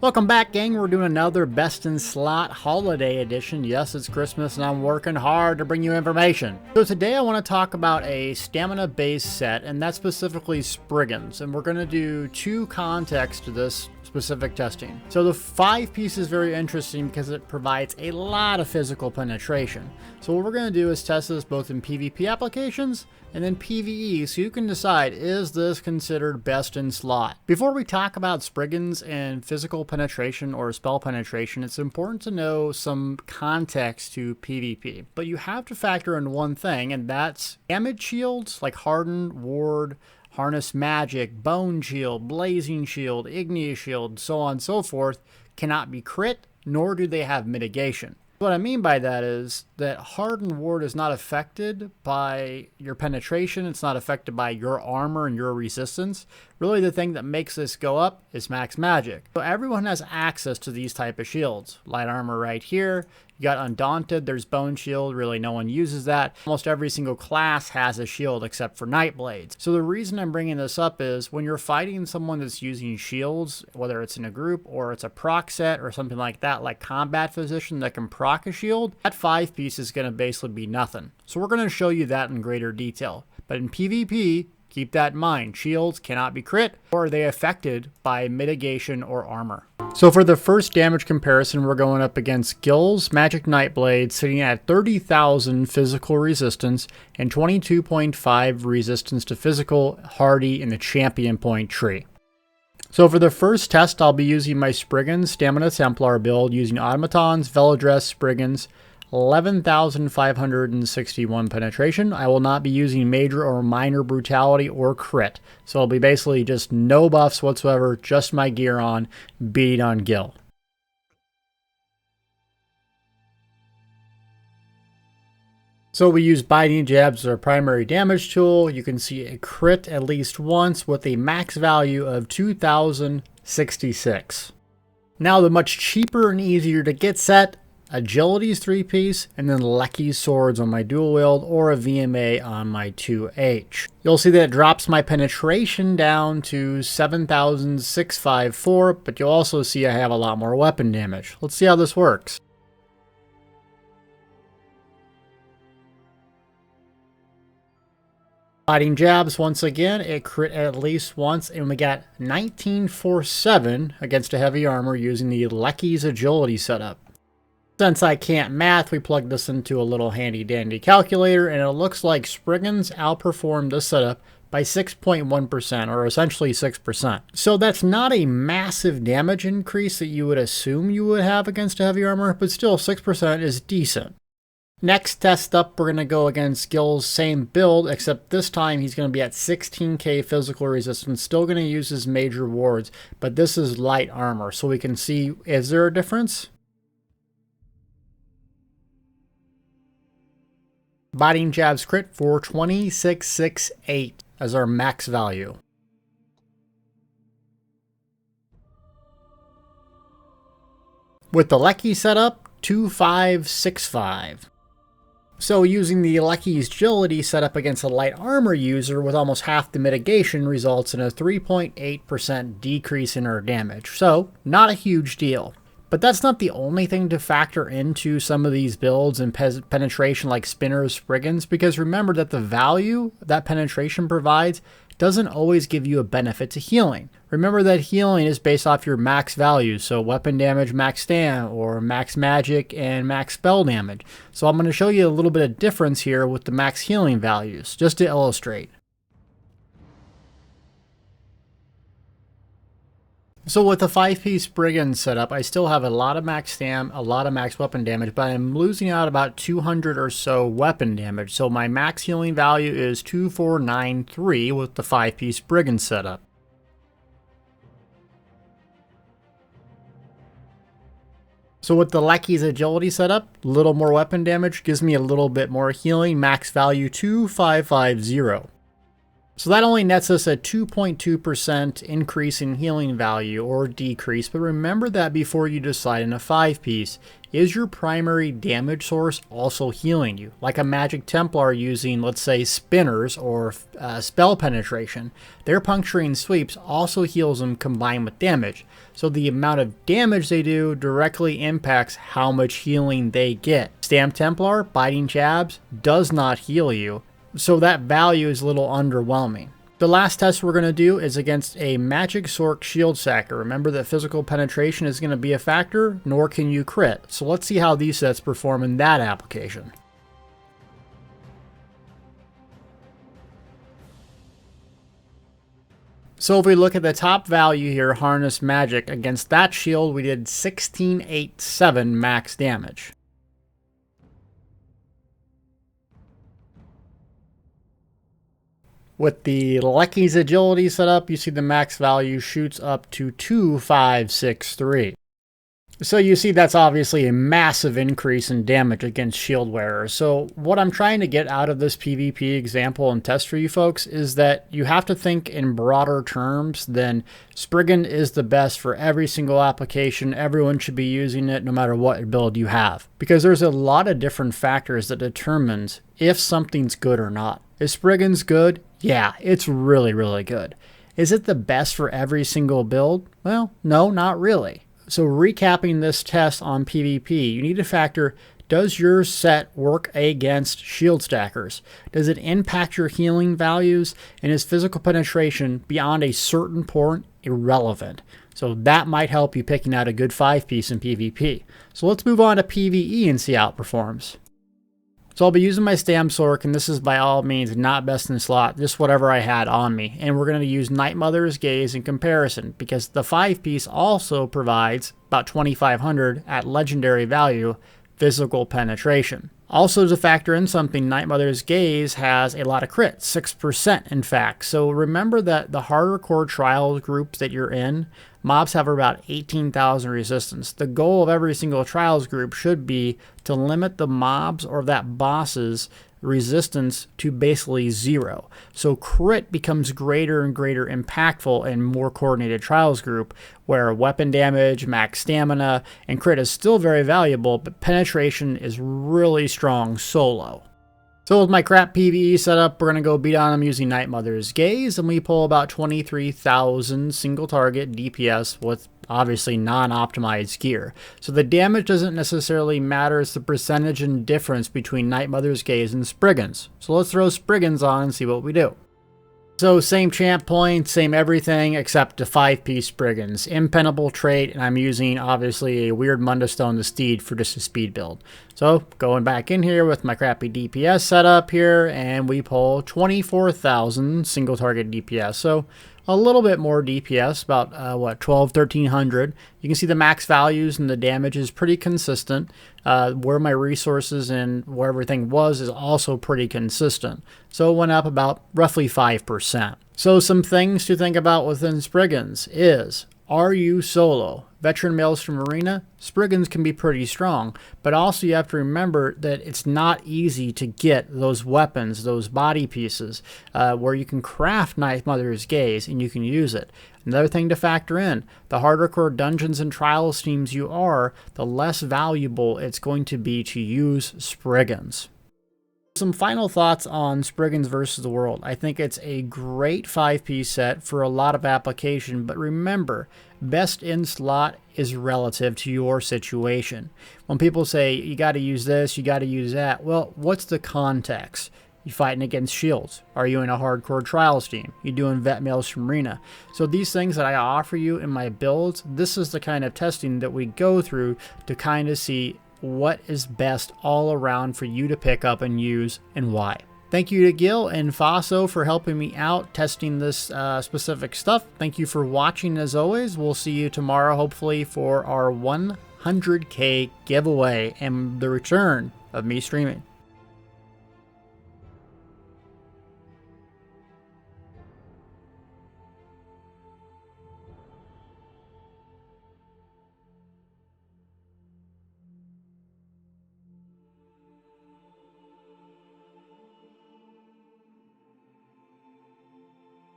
Welcome back, gang. We're doing another Best in Slot Holiday Edition. Yes, it's Christmas and I'm working hard to bring you information. So today I want to talk about a stamina-based set, and that's specifically Spriggans. And we're going to do two contexts to this specific testing. So the 5-piece is very interesting because it provides a lot of physical penetration. So what we're going to do is test this both in PvP applications and then PvE, so you can decide, is this considered best in slot? Before we talk about Spriggans and physical penetration or spell penetration, it's important to know some context to PvP. But you have to factor in one thing, and that's damage shields like Hardened, Ward, Harness Magic, Bone Shield, Blazing Shield, Igneous Shield, so on and so forth, cannot be crit, nor do they have mitigation. What I mean by that is that Hardened Ward is not affected by your penetration. It's not affected by your armor and your resistance. Really, the thing that makes this go up is max magic. So everyone has access to these type of shields. Light armor right here. You got Undaunted, there's Bone Shield, really no one uses that. Almost every single class has a shield except for Nightblades. So the reason I'm bringing this up is when you're fighting someone that's using shields, whether it's in a group or it's a proc set or something like that, like Combat Physician that can proc a shield, that 5-piece is going to basically be nothing. So we're going to show you that in greater detail. But in PvP, keep that in mind. Shields cannot be crit, or are they affected by mitigation or armor. So for the first damage comparison, we're going up against Gill's Magic Nightblade, sitting at 30,000 physical resistance and 22.5 resistance to physical hardy in the champion point tree. So for the first test, I'll be using my Spriggans Stamina Templar build using Automatons, Veladress, Spriggans, 11,561 penetration. I will not be using major or minor brutality or crit. So it'll be basically just no buffs whatsoever, just my gear on, beating on Gill. So we use Biting Jabs as our primary damage tool. You can see a crit at least once with a max value of 2,066. Now the much cheaper and easier to get set, Agility's 3-piece, and then Lecky's swords on my dual wield, or a VMA on my 2H. You'll see that it drops my penetration down to 7,654, but you'll also see I have a lot more weapon damage. Let's see how this works. Biting Jabs, once again, it crit at least once, and we got 1947 against a heavy armor using the Lecky's Agility setup. Since I can't math, we plugged this into a little handy dandy calculator, and it looks like Spriggans outperformed this setup by 6.1%, or essentially 6%. So that's not a massive damage increase that you would assume you would have against a heavy armor, but still 6% is decent. Next test up, we're going to go against Gill's same build, except this time he's going to be at 16k physical resistance, still going to use his major wards, but this is light armor, so we can see, is there a difference? Biting Jabs crit for 2668 as our max value. With the Lecky setup, 2565. So using the Lecky's Agility setup against a light armor user with almost half the mitigation results in a 3.8% decrease in her damage. So not a huge deal. But that's not the only thing to factor into some of these builds and penetration like Spinners, Spriggans, because remember that the value that penetration provides doesn't always give you a benefit to healing. Remember that healing is based off your max values, so weapon damage, max stam, or max magic and max spell damage. So I'm going to show you a little bit of difference here with the max healing values, just to illustrate. So with the 5-piece Spriggans setup, I still have a lot of max stam, a lot of max weapon damage, but I'm losing out about 200 or so weapon damage. So my max healing value is 2493 with the 5-piece Spriggans setup. So with the Lecky's Agility setup, a little more weapon damage gives me a little bit more healing, max value 2550. So that only nets us a 2.2% increase in healing value or decrease, but remember that before you decide in a 5-piece. is your primary damage source also healing you? Like a Magic Templar using, let's say, spinners or spell penetration, their puncturing sweeps also heals them combined with damage. So the amount of damage they do directly impacts how much healing they get. Stamp Templar, biting jabs, does not heal you, so that value is a little underwhelming. The last test we're going to do is against a Magic Sorc Shield Stacker. Remember that physical penetration is going to be a factor, nor can you crit. So let's see how these sets perform in that application. So if we look at the top value here, Harness Magic, against that shield we did 1687 max damage. With the Lucky's Agility set up, you see the max value shoots up to 2563. So you see that's obviously a massive increase in damage against shield wearers. So what I'm trying to get out of this PvP example and test for you folks is that you have to think in broader terms than Spriggan is the best for every single application. Everyone should be using it no matter what build you have. Because there's a lot of different factors that determines if something's good or not. Is Spriggans good? Yeah, it's really, really good. Is it the best for every single build? Well, no, not really. So recapping this test on PvP, you need to factor, does your set work against shield stackers? Does it impact your healing values? And is physical penetration beyond a certain point irrelevant? So that might help you picking out a good 5-piece in PvP. So let's move on to PvE and see how it performs. So I'll be using my Stamp Sorc, and this is by all means not best in slot, just whatever I had on me. And we're going to use Night Mother's Gaze in comparison, because the 5-piece also provides about 2500 at legendary value physical penetration. Also to factor in something, Night Mother's Gaze has a lot of crits, 6% in fact. So remember that the harder core trial groups that you're in, mobs have about 18,000 resistance. The goal of every single trials group should be to limit the mobs or that boss's resistance to basically 0. So crit becomes greater and greater impactful in more coordinated trials group, where weapon damage, max stamina, and crit is still very valuable, but penetration is really strong solo. So with my crap PvE setup, we're going to go beat on them using Night Mother's Gaze, and we pull about 23,000 single target DPS with obviously non-optimized gear. So the damage doesn't necessarily matter, it's the percentage and difference between Night Mother's Gaze and Spriggans. So let's throw Spriggans on and see what we do. So same champ points, same everything except a 5-piece Spriggans. Impenetrable trait, and I'm using obviously a weird Mundostone the Steed for just a speed build. So going back in here with my crappy DPS setup here, and we pull 24,000 single target DPS. So a little bit more DPS, about 1300. You can see the max values and the damage is pretty consistent. Where my resources and where everything was is also pretty consistent. So it went up about roughly 5%. So some things to think about within Spriggans is, are you solo? Veteran Maelstrom Arena, Spriggans can be pretty strong, but also you have to remember that it's not easy to get those weapons, those body pieces, where you can craft Night Mother's Gaze and you can use it. Another thing to factor in, the harder core dungeons and trials teams you are, the less valuable it's going to be to use Spriggans. Some final thoughts on Spriggans versus the World. I think it's a great 5-piece set for a lot of application, but remember, best in slot is relative to your situation. When people say, you got to use this, you got to use that, well, what's the context? You fighting against shields? Are you in a hardcore trials team? You doing Vet Maelstrom Arena? So these things that I offer you in my builds, this is the kind of testing that we go through to kind of see what is best all around for you to pick up and use and why. Thank you to Gill and Faso for helping me out testing this specific stuff. Thank you for watching as always. We'll see you tomorrow hopefully for our 100K giveaway and the return of me streaming.